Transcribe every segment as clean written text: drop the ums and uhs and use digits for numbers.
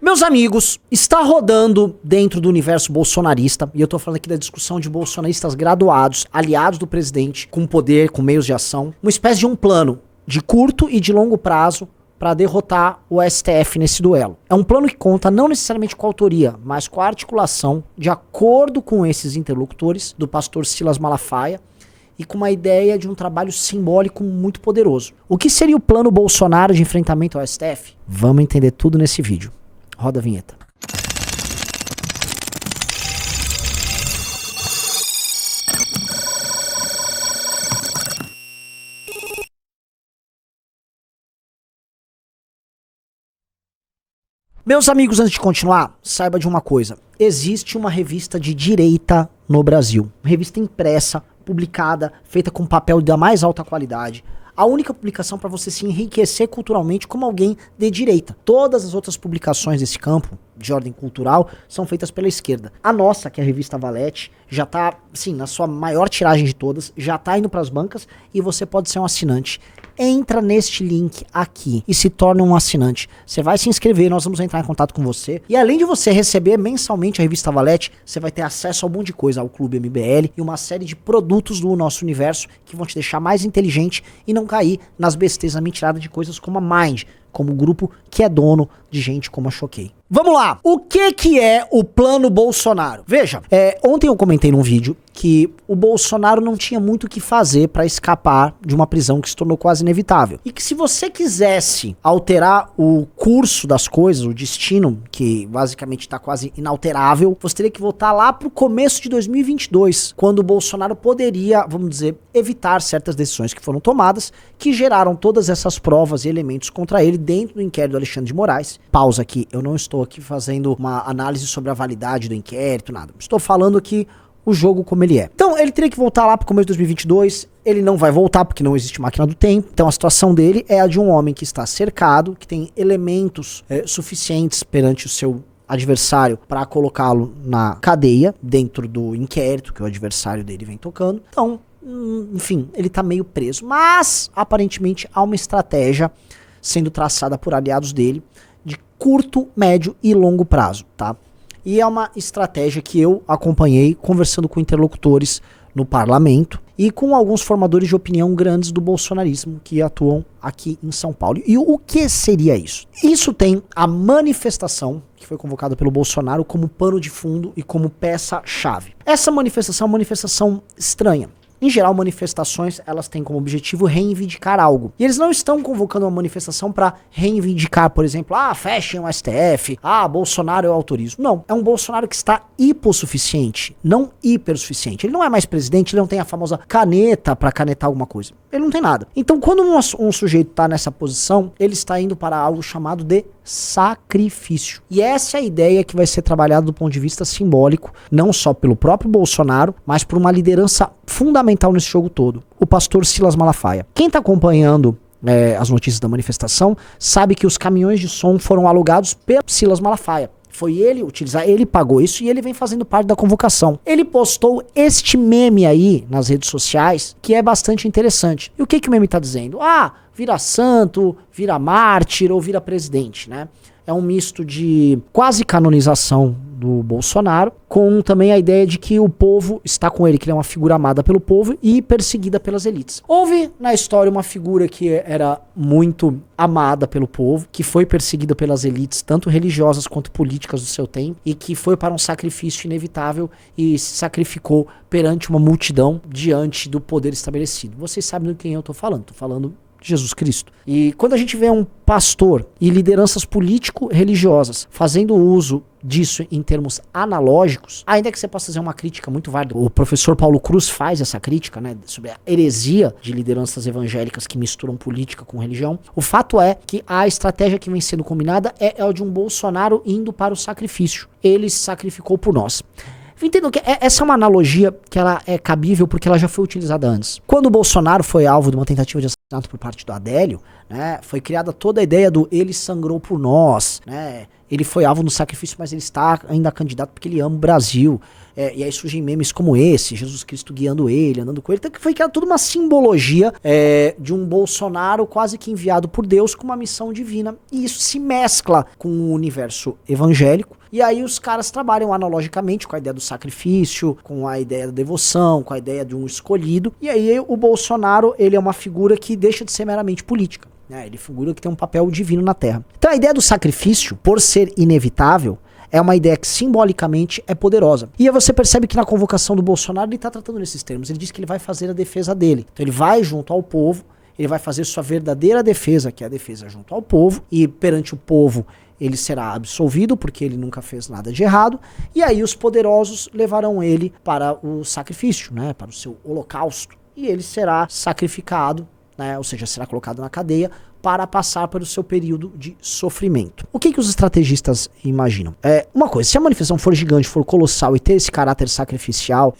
Meus amigos, está rodando dentro do universo bolsonarista, e eu tô falando aqui da discussão de bolsonaristas graduados, aliados do presidente, com poder, com meios de ação, uma espécie de um plano de curto e de longo prazo para derrotar o STF nesse duelo. É um plano que conta não necessariamente com a autoria, mas com a articulação, de acordo com esses interlocutores, do pastor Silas Malafaia, e com uma ideia de um trabalho simbólico muito poderoso. O que seria o plano Bolsonaro de enfrentamento ao STF? Vamos entender tudo nesse vídeo. Roda a vinheta. Meus amigos, antes de continuar, saiba de uma coisa. Existe uma revista de direita no Brasil. Uma revista impressa, publicada, feita com papel da mais alta qualidade. A única publicação para você se enriquecer culturalmente como alguém de direita. Todas as outras publicações desse campo, de ordem cultural, são feitas pela esquerda. A nossa, que é a revista Valete, já tá, sim, na sua maior tiragem de todas, já tá indo pras bancas e você pode ser um assinante. Entra neste link aqui e se torna um assinante. Você vai se inscrever, nós vamos entrar em contato com você. E além de você receber mensalmente a revista Valete, você vai ter acesso a um monte de coisa, ao Clube MBL e uma série de produtos do nosso universo que vão te deixar mais inteligente e não cair nas bestezas mentiradas de coisas como a Mind, como grupo que é dono de gente como a Choquei. Vamos lá, o que é o plano Bolsonaro? Veja, ontem eu comentei num vídeo que o Bolsonaro não tinha muito o que fazer para escapar de uma prisão que se tornou quase inevitável. E que se você quisesse alterar o curso das coisas, o destino, que basicamente está quase inalterável, você teria que voltar lá pro começo de 2022, quando o Bolsonaro poderia, vamos dizer, evitar certas decisões que foram tomadas, que geraram todas essas provas e elementos contra ele dentro do inquérito do Alexandre de Moraes. Pausa aqui, eu não estou aqui fazendo uma análise sobre a validade do inquérito, nada. Estou falando aqui o jogo como ele é. Então, ele teria que voltar lá pro começo de 2022, ele não vai voltar porque não existe máquina do tempo. Então, a situação dele é a de um homem que está cercado, que tem elementos suficientes perante o seu adversário para colocá-lo na cadeia, dentro do inquérito que o adversário dele vem tocando. Então, enfim, ele tá meio preso. Mas, aparentemente, há uma estratégia sendo traçada por aliados dele de curto, médio e longo prazo, tá? E é uma estratégia que eu acompanhei conversando com interlocutores no parlamento e com alguns formadores de opinião grandes do bolsonarismo que atuam aqui em São Paulo. E o que seria isso? Isso tem a manifestação que foi convocada pelo Bolsonaro como pano de fundo e como peça-chave. Essa manifestação é uma manifestação estranha. Em geral, manifestações, elas têm como objetivo reivindicar algo. E eles não estão convocando uma manifestação para reivindicar, por exemplo, fechem o STF, Bolsonaro eu autorizo. Não, é um Bolsonaro que está hipossuficiente, não hipersuficiente. Ele não é mais presidente, ele não tem a famosa caneta para canetar alguma coisa. Ele não tem nada. Então, quando um sujeito está nessa posição, ele está indo para algo chamado de sacrifício. E essa é a ideia que vai ser trabalhada do ponto de vista simbólico, não só pelo próprio Bolsonaro, mas por uma liderança fundamental nesse jogo todo, o pastor Silas Malafaia. Quem está acompanhando as notícias da manifestação sabe que os caminhões de som foram alugados pelo Silas Malafaia. Foi ele utilizar, ele pagou isso e ele vem fazendo parte da convocação. Ele postou este meme aí nas redes sociais, que é bastante interessante. E o que o meme tá dizendo? Vira santo, vira mártir ou vira presidente, né? É um misto de quase canonização do Bolsonaro, com também a ideia de que o povo está com ele, que ele é uma figura amada pelo povo e perseguida pelas elites. Houve na história uma figura que era muito amada pelo povo, que foi perseguida pelas elites, tanto religiosas quanto políticas do seu tempo, e que foi para um sacrifício inevitável e se sacrificou perante uma multidão diante do poder estabelecido. Vocês sabem de quem eu tô falando Jesus Cristo. E quando a gente vê um pastor e lideranças político-religiosas fazendo uso disso em termos analógicos, ainda que você possa fazer uma crítica muito válida, o professor Paulo Cruz faz essa crítica, né, sobre a heresia de lideranças evangélicas que misturam política com religião, o fato é que a estratégia que vem sendo combinada é a de um Bolsonaro indo para o sacrifício. Ele se sacrificou por nós. Entendo que essa é uma analogia que ela é cabível porque ela já foi utilizada antes. Quando o Bolsonaro foi alvo de uma tentativa de assassinato por parte do Adélio, né? Foi criada toda a ideia do ele sangrou por nós, né? Ele foi alvo no sacrifício, mas ele está ainda candidato porque ele ama o Brasil. E aí surgem memes como esse, Jesus Cristo guiando ele, andando com ele. Então foi criada toda uma simbologia de um Bolsonaro quase que enviado por Deus com uma missão divina. E isso se mescla com o universo evangélico. E aí os caras trabalham analogicamente com a ideia do sacrifício, com a ideia da devoção, com a ideia de um escolhido. E aí o Bolsonaro, ele é uma figura que deixa de ser meramente política. Ele figura que tem um papel divino na Terra. Então a ideia do sacrifício, por ser inevitável, é uma ideia que simbolicamente é poderosa. E aí você percebe que na convocação do Bolsonaro ele está tratando nesses termos. Ele diz que ele vai fazer a defesa dele. Então ele vai junto ao povo, ele vai fazer sua verdadeira defesa, que é a defesa junto ao povo, e perante o povo ele será absolvido porque ele nunca fez nada de errado, e aí os poderosos levarão ele para o sacrifício, né, para o seu holocausto, e ele será sacrificado, né, ou seja, será colocado na cadeia para passar pelo seu período de sofrimento. O que os estrategistas imaginam? Uma coisa, se a manifestação for gigante, for colossal e ter esse caráter sacrificial,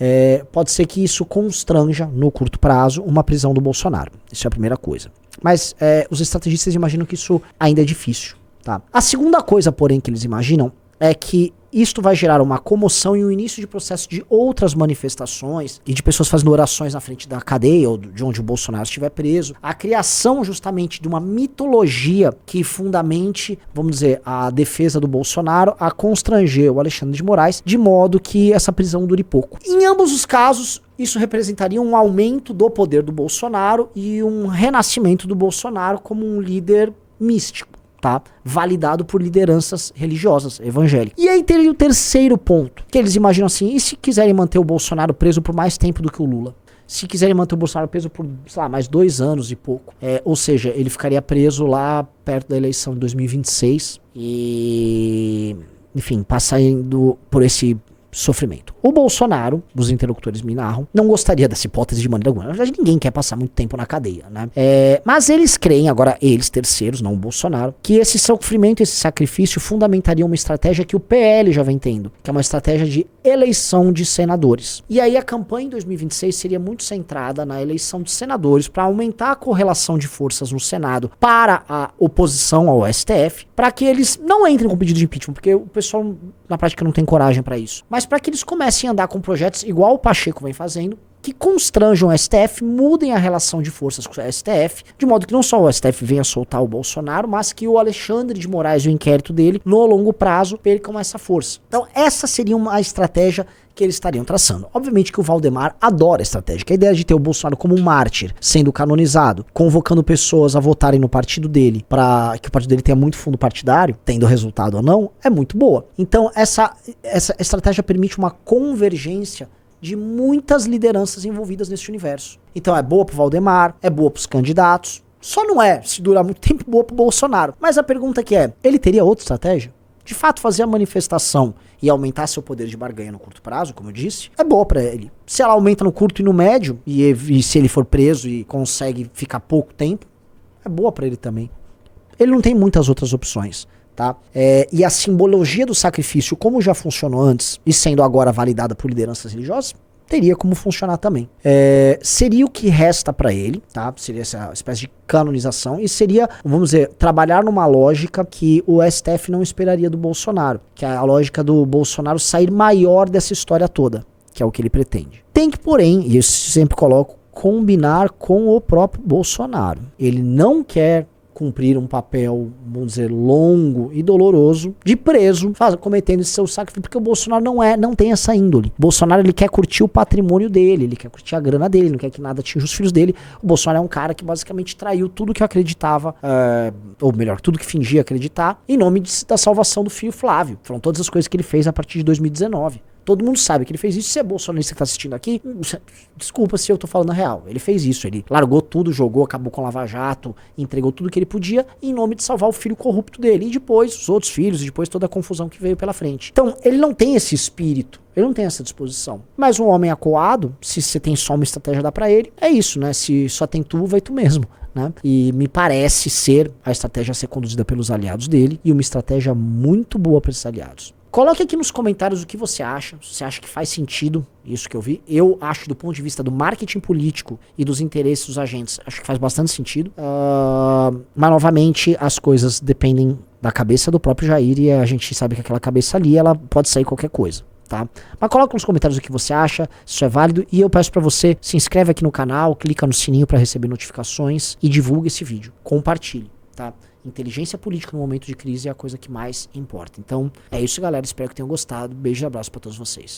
pode ser que isso constranja, no curto prazo, uma prisão do Bolsonaro. Isso é a primeira coisa. Mas os estrategistas imaginam que isso ainda é difícil. Tá? A segunda coisa, porém, que eles imaginam é que isto vai gerar uma comoção e o início de processo de outras manifestações e de pessoas fazendo orações na frente da cadeia ou de onde o Bolsonaro estiver preso. A criação justamente de uma mitologia que fundamente, vamos dizer, a defesa do Bolsonaro a constranger o Alexandre de Moraes de modo que essa prisão dure pouco. Em ambos os casos, isso representaria um aumento do poder do Bolsonaro e um renascimento do Bolsonaro como um líder místico. Tá? Validado por lideranças religiosas, evangélicas. E aí teria o terceiro ponto, que eles imaginam assim, e se quiserem manter o Bolsonaro preso por mais tempo do que o Lula? Se quiserem manter o Bolsonaro preso por, sei lá, mais 2 anos e pouco. Ou seja, ele ficaria preso lá perto da eleição de 2026 e, enfim, passando por esse sofrimento. O Bolsonaro, os interlocutores me narram, não gostaria dessa hipótese de maneira alguma. Na verdade, ninguém quer passar muito tempo na cadeia, né? Mas eles creem, agora eles, terceiros, não o Bolsonaro, que esse sofrimento, esse sacrifício fundamentariam uma estratégia que o PL já vem tendo, que é uma estratégia de eleição de senadores. E aí a campanha em 2026 seria muito centrada na eleição de senadores para aumentar a correlação de forças no Senado para a oposição ao STF, para que eles não entrem com pedido de impeachment, porque o pessoal na prática não tem coragem para isso, mas para que eles comecem a andar com projetos igual o Pacheco vem fazendo, que constranjam o STF, mudem a relação de forças com o STF, de modo que não só o STF venha soltar o Bolsonaro, mas que o Alexandre de Moraes e o inquérito dele, no longo prazo, percam essa força. Então essa seria uma estratégia que eles estariam traçando. Obviamente que o Valdemar adora a estratégia, que a ideia de ter o Bolsonaro como um mártir, sendo canonizado, convocando pessoas a votarem no partido dele, para que o partido dele tenha muito fundo partidário, tendo resultado ou não, é muito boa. Então essa estratégia permite uma convergência de muitas lideranças envolvidas nesse universo. Então é boa pro Valdemar, é boa pros candidatos, só não é, se durar muito tempo, boa pro Bolsonaro. Mas a pergunta que é, ele teria outra estratégia? De fato, fazer a manifestação e aumentar seu poder de barganha no curto prazo, como eu disse, é boa pra ele. Se ela aumenta no curto e no médio, e se ele for preso e consegue ficar pouco tempo, é boa pra ele também. Ele não tem muitas outras opções. Tá? E a simbologia do sacrifício, como já funcionou antes, e sendo agora validada por lideranças religiosas, teria como funcionar também. Seria o que resta para ele, tá? Seria essa espécie de canonização, e seria, vamos dizer, trabalhar numa lógica que o STF não esperaria do Bolsonaro, que é a lógica do Bolsonaro sair maior dessa história toda, que é o que ele pretende. Tem que, porém, e eu sempre coloco, combinar com o próprio Bolsonaro. Ele não quer cumprir um papel, vamos dizer, longo e doloroso de preso, cometendo esse seu sacrifício, porque o Bolsonaro não tem essa índole. O Bolsonaro, ele quer curtir o patrimônio dele, ele quer curtir a grana dele, não quer que nada atinja os filhos dele. O Bolsonaro é um cara que basicamente traiu tudo que eu acreditava, ou melhor, tudo que fingia acreditar, em nome da salvação do filho Flávio. Foram todas as coisas que ele fez a partir de 2019. Todo mundo sabe que ele fez isso. Se é bolsonarista que tá assistindo aqui, desculpa se eu tô falando a real. Ele fez isso, ele largou tudo, jogou, acabou com o Lava Jato, entregou tudo que ele podia em nome de salvar o filho corrupto dele. E depois os outros filhos, e depois toda a confusão que veio pela frente. Então, ele não tem esse espírito, ele não tem essa disposição. Mas um homem acuado, se você tem só uma estratégia dá pra ele, é isso, né? Se só tem tu, vai tu mesmo. Né? E me parece ser a estratégia a ser conduzida pelos aliados dele, e uma estratégia muito boa para esses aliados. Coloque aqui nos comentários o que você acha, se você acha que faz sentido isso que eu vi. Eu acho, do ponto de vista do marketing político e dos interesses dos agentes, acho que faz bastante sentido. Mas, novamente, as coisas dependem da cabeça do próprio Jair e a gente sabe que aquela cabeça ali, ela pode sair qualquer coisa, tá? Mas coloca nos comentários o que você acha, se isso é válido, e eu peço pra você, se inscreve aqui no canal, clica no sininho pra receber notificações e divulga esse vídeo, compartilhe, tá? Inteligência política no momento de crise é a coisa que mais importa. Então, é isso, galera. Espero que tenham gostado. Beijo e abraço pra todos vocês.